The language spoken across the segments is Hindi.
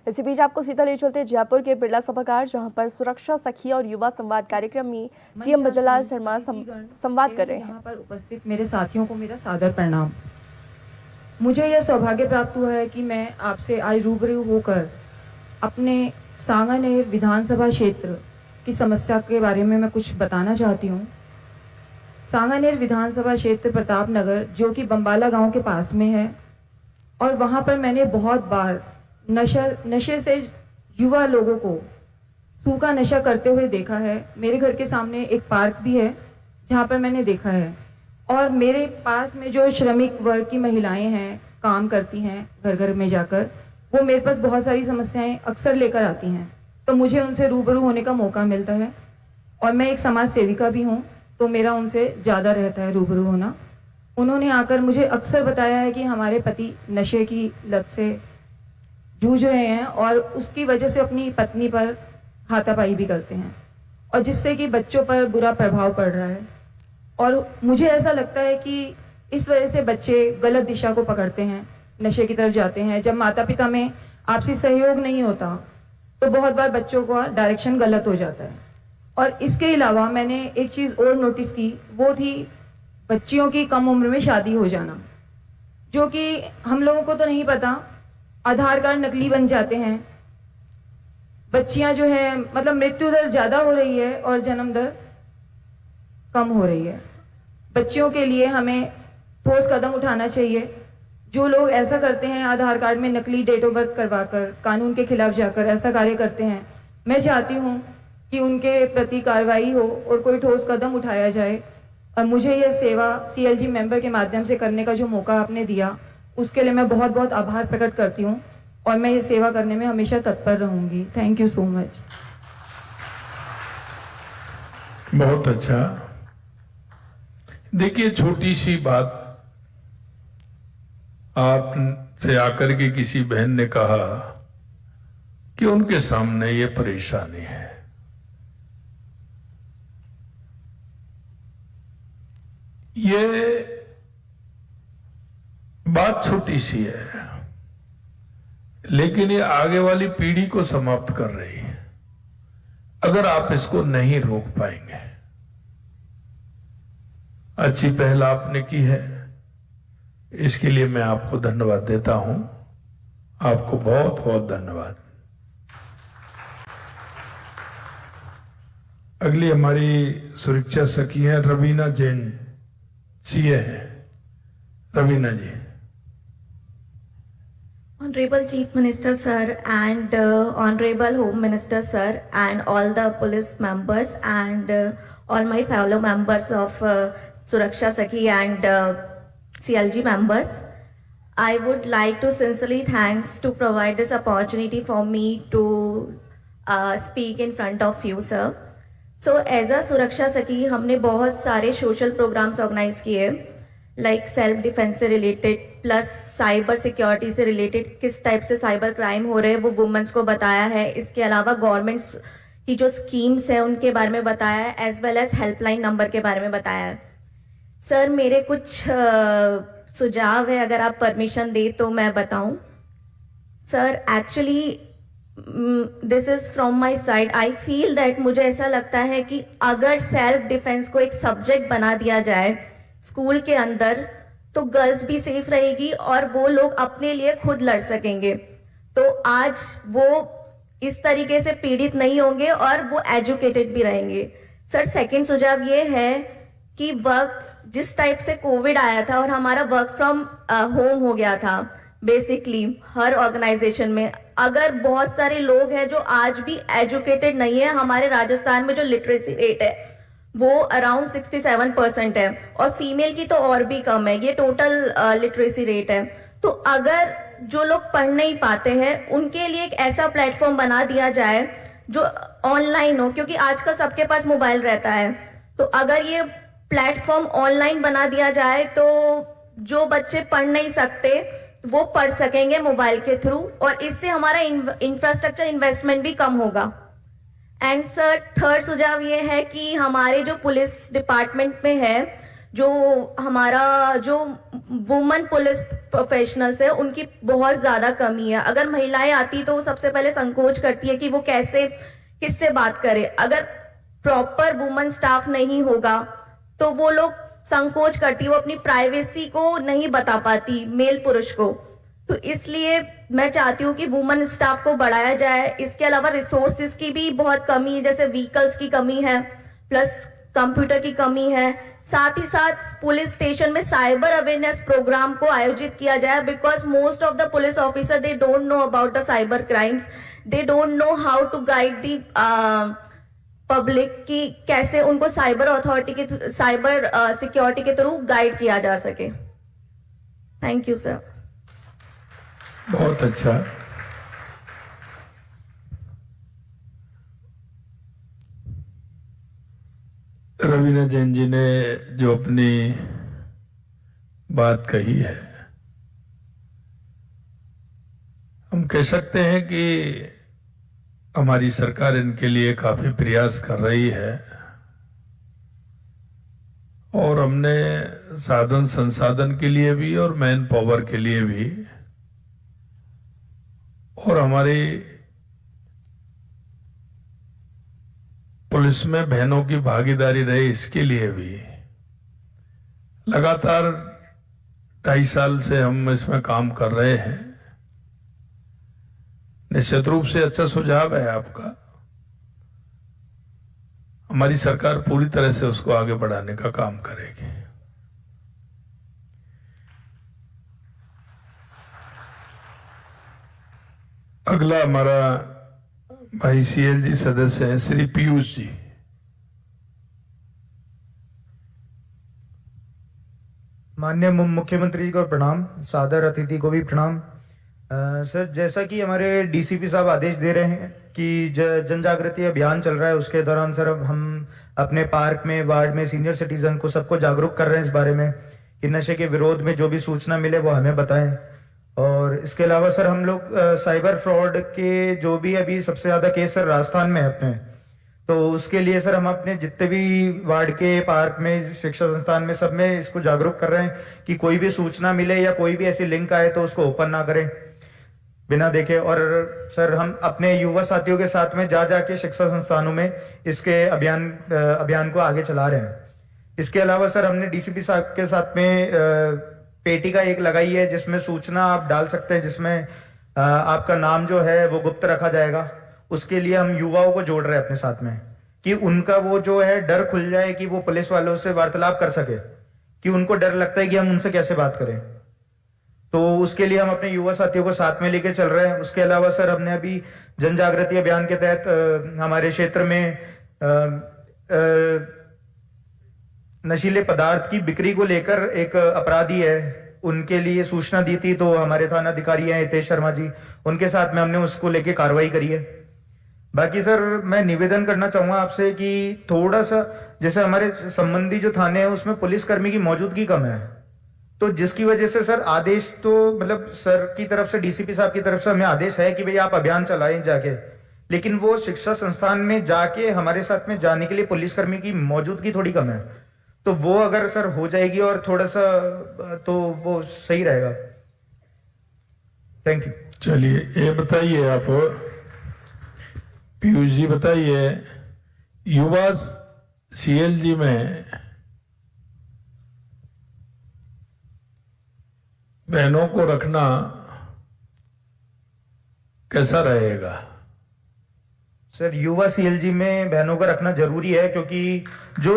इसी बीच आपको सीधा ले चलते जयपुर के बिरला सभागार, जहां पर सुरक्षा सखी और युवा संवाद कार्यक्रम में सीएम भजनलाल शर्मा संवाद कर रहे हैं। यहाँ पर उपस्थित मेरे साथियों को मेरा सादर प्रणाम। मुझे यह सौभाग्य प्राप्त हुआ है कि मैं आपसे आज रूबरू होकर अपने सांगानेर विधानसभा क्षेत्र की समस्या के बारे में मैं कुछ बताना चाहती हूँ। सांगानेर विधानसभा क्षेत्र प्रताप नगर, जो कि बम्बाला गांव के पास में है, और वहाँ पर मैंने बहुत बार नशे से युवा लोगों को सूखा नशा करते हुए देखा है। मेरे घर के सामने एक पार्क भी है जहाँ पर मैंने देखा है, और मेरे पास में जो श्रमिक वर्ग की महिलाएं हैं, काम करती हैं घर घर में जाकर, वो मेरे पास बहुत सारी समस्याएं अक्सर लेकर आती हैं, तो मुझे उनसे रूबरू होने का मौका मिलता है। और मैं एक समाज सेविका भी हूँ, तो मेरा उनसे ज़्यादा रहता है रूबरू होना। उन्होंने आकर मुझे अक्सर बताया है कि हमारे पति नशे की लत से जूझ रहे हैं और उसकी वजह से अपनी पत्नी पर हाथापाई भी करते हैं, और जिससे कि बच्चों पर बुरा प्रभाव पड़ रहा है। और मुझे ऐसा लगता है कि इस वजह से बच्चे गलत दिशा को पकड़ते हैं, नशे की तरफ जाते हैं। जब माता पिता में आपसी सहयोग नहीं होता तो बहुत बार बच्चों का डायरेक्शन गलत हो जाता है। और इसके अलावा मैंने एक चीज़ और नोटिस की, वो थी बच्चियों की कम उम्र में शादी हो जाना, जो कि हम लोगों को तो नहीं पता। आधार कार्ड नकली बन जाते हैं, बच्चियां जो है मतलब मृत्यु दर ज़्यादा हो रही है और जन्म दर कम हो रही है। बच्चियों के लिए हमें ठोस कदम उठाना चाहिए। जो लोग ऐसा करते हैं, आधार कार्ड में नकली डेट ऑफ बर्थ करवाकर कानून के खिलाफ जाकर ऐसा कार्य करते हैं, मैं चाहती हूँ कि उनके प्रति कार्रवाई हो और कोई ठोस कदम उठाया जाए। और मुझे यह सेवा CLG मेंबर के माध्यम से करने का जो मौका आपने दिया, उसके लिए मैं बहुत बहुत आभार प्रकट करती हूँ, और मैं ये सेवा करने में हमेशा तत्पर रहूंगी। Thank you so much. बहुत अच्छा। देखिए, छोटी सी बात आपसे आकर के किसी बहन ने कहा कि उनके सामने ये परेशानी है। ये बात छोटी सी है, लेकिन ये आगे वाली पीढ़ी को समाप्त कर रही है अगर आप इसको नहीं रोक पाएंगे। अच्छी पहल आपने की है, इसके लिए मैं आपको धन्यवाद देता हूं। आपको बहुत बहुत धन्यवाद। अगली हमारी सुरक्षा सखी है रवीना जैन, CA है। रवीना जी। Honorable Chief Minister Sir and Honorable Home Minister Sir and all the police members and all my fellow members of Suraksha Sakhi and CLG members, I would like to sincerely thanks to provide this opportunity for me to speak in front of you, sir. So as a Suraksha Sakhi, हमने बहुत सारे social programs organize किए, लाइक सेल्फ डिफेंस से रिलेटेड प्लस साइबर सिक्योरिटी से रिलेटेड, किस टाइप से साइबर क्राइम हो रहे हैं वो वुमेन्स को बताया है। इसके अलावा गवर्नमेंट्स की जो स्कीम्स है उनके बारे में बताया है, as well as helpline number के बारे में बताया है। सर, मेरे कुछ सुझाव है, अगर आप परमिशन दे तो मैं बताऊं। Sir, actually this is from my side, I feel that, मुझे ऐसा लगता है कि अगर सेल्फ डिफेंस को एक सब्जेक्ट बना दिया जाए स्कूल के अंदर, तो गर्ल्स भी सेफ रहेगी और वो लोग अपने लिए खुद लड़ सकेंगे, तो आज वो इस तरीके से पीड़ित नहीं होंगे और वो एजुकेटेड भी रहेंगे। सर, सेकंड सुझाव ये है कि वर्क, जिस टाइप से कोविड आया था और हमारा वर्क फ्रॉम होम हो गया था बेसिकली हर ऑर्गेनाइजेशन में, अगर बहुत सारे लोग हैं जो आज भी एजुकेटेड नहीं है, हमारे राजस्थान में जो लिटरेसी रेट है वो अराउंड 67% है और फीमेल की तो और भी कम है, ये टोटल लिटरेसी रेट है। तो अगर जो लोग पढ़ नहीं पाते हैं उनके लिए एक ऐसा प्लेटफॉर्म बना दिया जाए जो ऑनलाइन हो, क्योंकि आज का सबके पास मोबाइल रहता है, तो अगर ये प्लेटफॉर्म ऑनलाइन बना दिया जाए तो जो बच्चे पढ़ नहीं सकते वो पढ़ सकेंगे मोबाइल के थ्रू, और इससे हमारा इंफ्रास्ट्रक्चर इन्वेस्टमेंट भी कम होगा। एंड सर, थर्ड सुझाव ये है कि हमारे जो पुलिस डिपार्टमेंट में है, जो हमारा जो वुमन पुलिस प्रोफेशनल्स है उनकी बहुत ज्यादा कमी है। अगर महिलाएं आती तो वो सबसे पहले संकोच करती है कि वो कैसे किससे बात करे। अगर प्रॉपर वुमन स्टाफ नहीं होगा तो वो लोग संकोच करती है, वो अपनी प्राइवेसी को नहीं बता पाती मेल पुरुष को। तो इसलिए मैं चाहती हूँ कि वुमन स्टाफ को बढ़ाया जाए। इसके अलावा रिसोर्सेज की भी बहुत कमी है, जैसे व्हीकल्स की कमी है, प्लस कंप्यूटर की कमी है। साथ ही साथ पुलिस स्टेशन में साइबर अवेयरनेस प्रोग्राम को आयोजित किया जाए, because most of the police officer they don't know about the cyber crimes, they don't know how to guide the public की कैसे उनको साइबर अथॉरिटी के साइबर सिक्योरिटी के थ्रू गाइड किया जा सके। Thank you sir. बहुत अच्छा। रवीना जैन जी ने जो अपनी बात कही है, हम कह सकते हैं कि हमारी सरकार इनके लिए काफी प्रयास कर रही है और हमने साधन संसाधन के लिए भी और मैन पावर के लिए भी और हमारी पुलिस में बहनों की भागीदारी रहे इसके लिए भी लगातार 2.5 साल से हम इसमें काम कर रहे हैं। निश्चित रूप से अच्छा सुझाव है आपका, हमारी सरकार पूरी तरह से उसको आगे बढ़ाने का काम करेगी। अगला हमारा भाई सीएलजी सदस्य हैं श्री पीयूष जी। माननीय मुख्यमंत्री को प्रणाम, सादर अतिथि को भी प्रणाम। सर, जैसा कि हमारे डीसीपी साहब आदेश दे रहे हैं कि जन जागृति अभियान चल रहा है, उसके दौरान सर अब हम अपने पार्क में, वार्ड में सीनियर सिटीजन को सबको जागरूक कर रहे हैं इस बारे में कि नशे के विरोध में जो भी सूचना मिले वो हमें बताएं। और इसके अलावा सर हम लोग साइबर फ्रॉड के जो भी अभी सबसे ज्यादा केस सर राजस्थान में है अपने, तो उसके लिए सर हम अपने जितने भी वार्ड के, पार्क में, शिक्षा संस्थान में, सब में इसको जागरूक कर रहे हैं कि कोई भी सूचना मिले या कोई भी ऐसी लिंक आए तो उसको ओपन ना करें बिना देखे। और सर हम अपने युवा साथियों के साथ में जा जाके शिक्षा संस्थानों में इसके अभियान को आगे चला रहे हैं। इसके अलावा सर हमने डीसीपी साहब के साथ में पेटी का एक लगाई है जिसमें सूचना आप डाल सकते हैं, जिसमें आपका नाम जो है वो गुप्त रखा जाएगा। उसके लिए हम युवाओं को जोड़ रहे हैं अपने साथ में कि उनका वो जो है डर खुल जाए कि वो पुलिस वालों से वार्तालाप कर सके, कि उनको डर लगता है कि हम उनसे कैसे बात करें। तो उसके लिए हम अपने युवा साथियों को साथ में लेके चल रहे हैं। उसके अलावा सर हमने अभी जन जागृति अभियान के तहत हमारे क्षेत्र में नशीले पदार्थ की बिक्री को लेकर एक अपराधी है, उनके लिए सूचना दी थी, तो हमारे थाना अधिकारी हैं हितेश शर्मा जी, उनके साथ में हमने उसको लेके कार्रवाई करी है। बाकी सर मैं निवेदन करना चाहूंगा आपसे कि थोड़ा सा, जैसे हमारे संबंधी जो थाने हैं उसमें पुलिसकर्मी की मौजूदगी कम है, तो जिसकी वजह से सर आदेश तो मतलब सर की तरफ से, डीसीपी साहब की तरफ से हमें आदेश है कि भाई आप अभियान चलाएं जाके, लेकिन वो शिक्षा संस्थान में जाके हमारे साथ में जाने के लिए पुलिसकर्मी की मौजूदगी थोड़ी कम है। तो वो अगर सर हो जाएगी और थोड़ा सा तो वो सही रहेगा। Thank you. चलिए ये बताइए आप पीयूष जी, बताइए युवा सीएलजी में बहनों को रखना कैसा रहेगा? सर युवा सीएलजी में बहनों का रखना जरूरी है, क्योंकि जो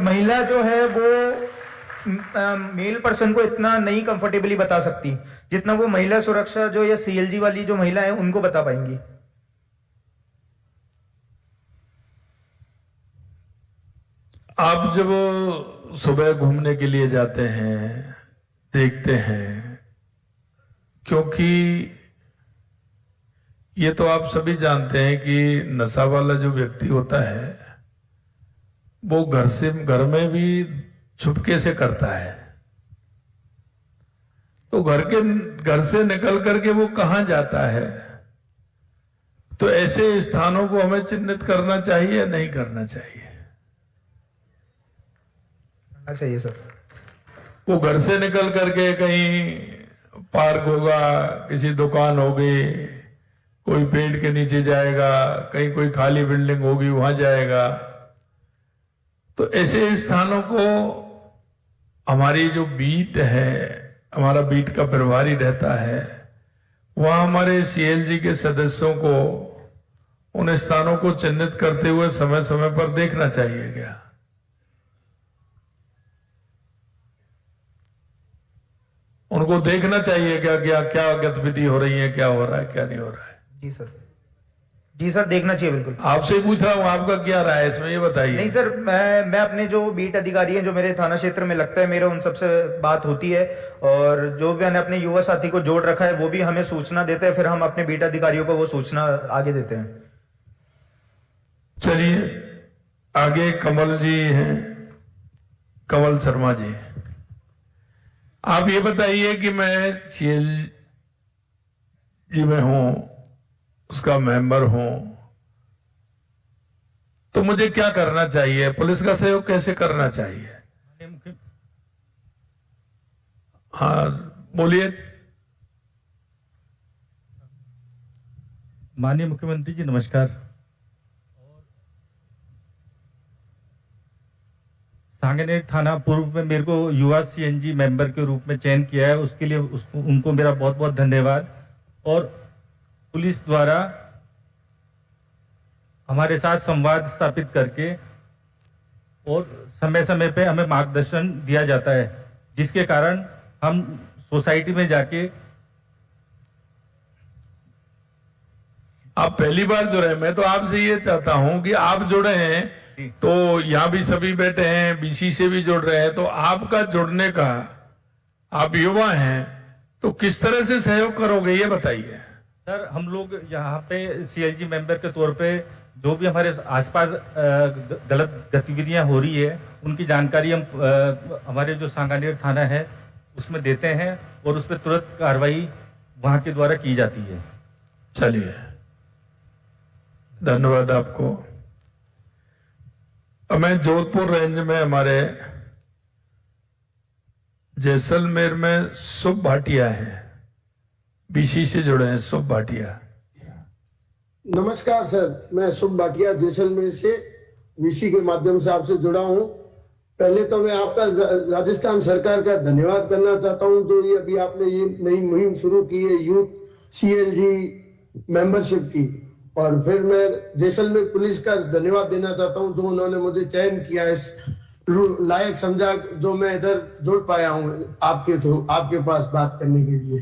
महिला जो है वो मेल पर्सन को इतना नहीं कंफर्टेबली बता सकती जितना वो महिला सुरक्षा जो या सीएलजी वाली जो महिला है उनको बता पाएंगी। आप जब सुबह घूमने के लिए जाते हैं, देखते हैं, क्योंकि ये तो आप सभी जानते हैं कि नशा वाला जो व्यक्ति होता है वो घर में भी छुपके से करता है, तो घर से निकल करके वो कहां जाता है। तो ऐसे स्थानों को हमें चिन्हित करना चाहिए या नहीं करना चाहिए? अच्छा ये सर वो घर से निकल करके कहीं पार्क होगा, किसी दुकान होगी, कोई पेड़ के नीचे जाएगा, कहीं कोई खाली बिल्डिंग होगी वहां जाएगा। तो ऐसे स्थानों को हमारी जो बीट है, हमारा बीट का प्रभारी रहता है, वहां हमारे सीएलजी के सदस्यों को उन स्थानों को चिन्हित करते हुए समय समय पर देखना चाहिए। क्या उनको देखना चाहिए क्या क्या क्या गतिविधि हो रही है, क्या हो रहा है, क्या नहीं हो रहा है? जी सर, जी सर, देखना चाहिए बिल्कुल। आपसे ही पूछ रहा हूं, आपका क्या राय है इसमें, ये बताइए। नहीं सर, मैं अपने जो बीट अधिकारी हैं जो मेरे थाना क्षेत्र में लगता है, मेरा उन सबसे बात होती है, और जो भी मैंने अपने युवा साथी को जोड़ रखा है वो भी हमें सूचना देते हैं, फिर हम अपने बीट अधिकारियों को वो सूचना आगे देते हैं। चलिए आगे कमल जी हैं, कमल शर्मा जी, आप ये बताइए कि मैं सीएलजी में हूं, उसका मेंबर हूं, तो मुझे क्या करना चाहिए, पुलिस का सहयोग कैसे करना चाहिए? हाँ बोलिए। माननीय मुख्यमंत्री जी नमस्कार। सांगनेर थाना पूर्व में मेरे को युवा सीएनजी मेंबर के रूप में चयन किया है, उसके लिए उनको मेरा बहुत बहुत धन्यवाद। और पुलिस द्वारा हमारे साथ संवाद स्थापित करके और समय समय पे हमें मार्गदर्शन दिया जाता है, जिसके कारण हम सोसाइटी में जाके। आप पहली बार जुड़े, मैं तो आपसे ये चाहता हूं कि आप जुड़े हैं तो यहां भी सभी बैठे हैं, बीसी से भी जुड़ रहे हैं, तो आपका जुड़ने का, आप युवा हैं तो किस तरह से सहयोग करोगे ये बताइए। सर, हम लोग यहाँ पे सीएलजी मेंबर के तौर पे जो भी हमारे आसपास गलत गतिविधियां हो रही है उनकी जानकारी हम हमारे जो सांगानेर थाना है उसमें देते हैं और उस पर तुरंत कार्रवाई वहां के द्वारा की जाती है। चलिए धन्यवाद आपको। अब मैं जोधपुर रेंज में हमारे जैसलमेर में शुभ भाटिया है, बीसी से जुड़े हैं। शुभ भाटिया, नमस्कार सर, मैं शुभ भाटिया जैसलमेर से वीसी के माध्यम से आपसे जुड़ा हूं। पहले तो मैं आपका राजस्थान सरकार का धन्यवाद करना चाहता हूं, जो ये अभी आपने ये नई मुहिम शुरू की है यूथ सीएलजी मेंबरशिप की। और फिर मैं जैसलमेर पुलिस का धन्यवाद देना चाहता हूं, जो उन्होंने मुझे चयन किया, इस लायक समझा, जो मैं इधर जुड़ पाया हूं आपके थ्रू, आपके पास बात करने के लिए।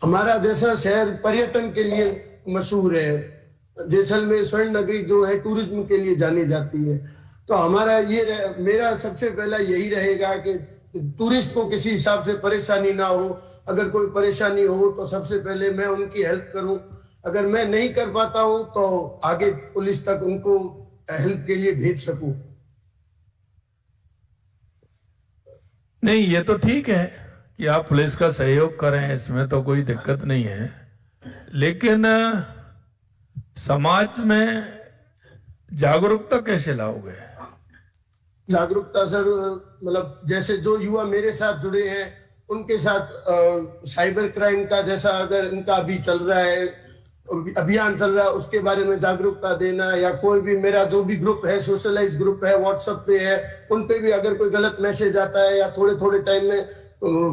हमारा जैसा शहर पर्यटन के लिए मशहूर है, जैसलमेर स्वर्ण नगरी जो है टूरिज्म के लिए जानी जाती है, तो हमारा ये मेरा सबसे पहला यही रहेगा कि टूरिस्ट को किसी हिसाब से परेशानी ना हो। अगर कोई परेशानी हो तो सबसे पहले मैं उनकी हेल्प करूं, अगर मैं नहीं कर पाता हूं तो आगे पुलिस तक उनको हेल्प के लिए भेज सकूं। नहीं ये तो ठीक है कि आप पुलिस का सहयोग करें, इसमें तो कोई दिक्कत नहीं है, लेकिन समाज में जागरूकता कैसे लाओगे? जागरूकता सर, मतलब जैसे जो युवा मेरे साथ जुड़े हैं उनके साथ साइबर क्राइम का जैसा अगर इनका अभी चल रहा है, अभियान चल रहा है, उसके बारे में जागरूकता देना, या कोई भी मेरा जो भी ग्रुप है, सोशलाइज ग्रुप है, व्हाट्सएप पे है, उन पे भी अगर कोई गलत मैसेज आता है या थोड़े थोड़े टाइम में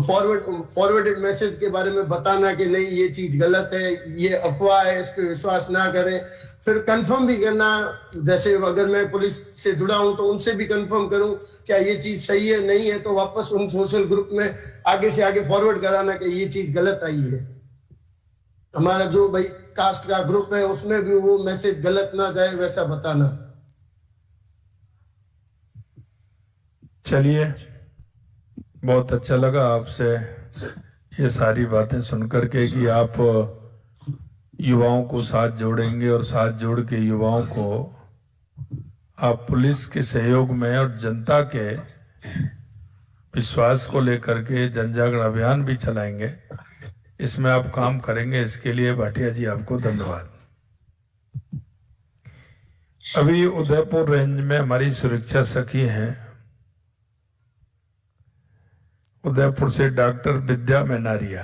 फॉरवर्डेड मैसेज के बारे में बताना कि नहीं ये चीज गलत है, ये अफवाह है, इस पे विश्वास ना करें। फिर कंफर्म भी करना, जैसे अगर मैं पुलिस से जुड़ा हूं तो उनसे भी कंफर्म करूं क्या ये चीज सही है, नहीं है, तो वापस उन सोशल ग्रुप में आगे से आगे फॉरवर्ड कराना कि ये चीज गलत आई है। हमारा जो भाई कास्ट का ग्रुप है उसमें भी वो मैसेज गलत ना जाए वैसा बताना। चलिए बहुत अच्छा लगा आपसे ये सारी बातें सुनकर के कि आप युवाओं को साथ जोड़ेंगे और साथ जोड़ के युवाओं को आप पुलिस के सहयोग में और जनता के विश्वास को लेकर के जन जागरण अभियान भी चलाएंगे। इसमें आप काम करेंगे, इसके लिए भाटिया जी आपको धन्यवाद। अभी उदयपुर रेंज में हमारी सुरक्षा सखी हैं उदयपुर से डॉक्टर विद्या मैनारिया।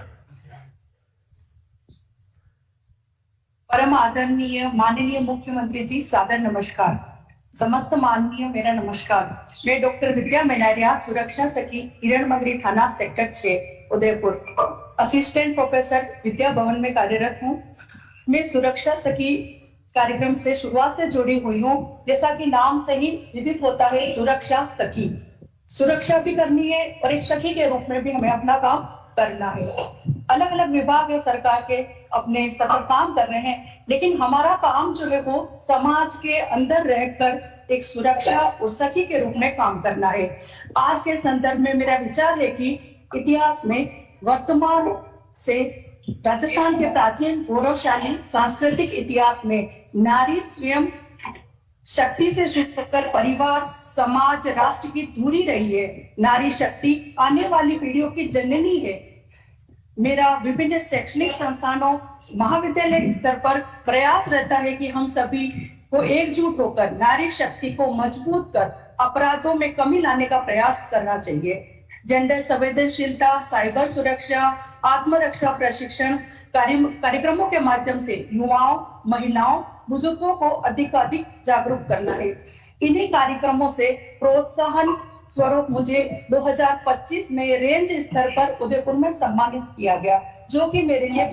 परम आदरणीय माननीय मुख्यमंत्री जी, सादर नमस्कार। समस्त माननीय मेरा नमस्कार। मैं डॉक्टर विद्या मैनारिया, सुरक्षा सखी, हिरणमंगली थाना, sector 6, Udaipur, assistant professor Vidya Bhavan में कार्यरत हूँ। मैं सुरक्षा सखी कार्यक्रम से शुरुआत से जुड़ी हुई हूँ। जैसा कि नाम से ही विदित होता है, सुरक्षा सखी, सुरक्षा भी करनी है और एक सखी के रूप में भी हमें अपना काम करना है। अलग अलग विभाग है सरकार के, अपने स्तर पर काम कर रहे हैं, लेकिन हमारा काम जो है वो समाज के अंदर रहकर एक सुरक्षा और सखी के रूप में काम करना है। आज के संदर्भ में मेरा विचार है कि इतिहास में वर्तमान से राजस्थान के प्राचीन गौरवशाली सांस्कृतिक इतिहास में नारी स्वयं शक्ति से शुरू होकर परिवार, समाज, राष्ट्र की धुरी रही है। नारी शक्ति आने वाली पीढ़ियों की जननी है। मेरा विभिन्न शैक्षणिक संस्थानों, महाविद्यालय स्तर पर प्रयास रहता है कि हम सभी को एकजुट होकर नारी शक्ति को मजबूत कर अपराधों में कमी लाने का प्रयास करना चाहिए। जेंडर संवेदनशीलता, साइबर सुरक्षा, आत्मरक्षा प्रशिक्षण कार्यक्रमों के माध्यम से युवाओं, महिलाओं, बुजुर्गों को अधिक जागरूक करना है। इन्हीं कार्यक्रमों से प्रोत्साहन स्वरूप मुझे 2025 में रेंज स्तर पर उदयपुर में सम्मानित किया गया, जो कि मेरे लिए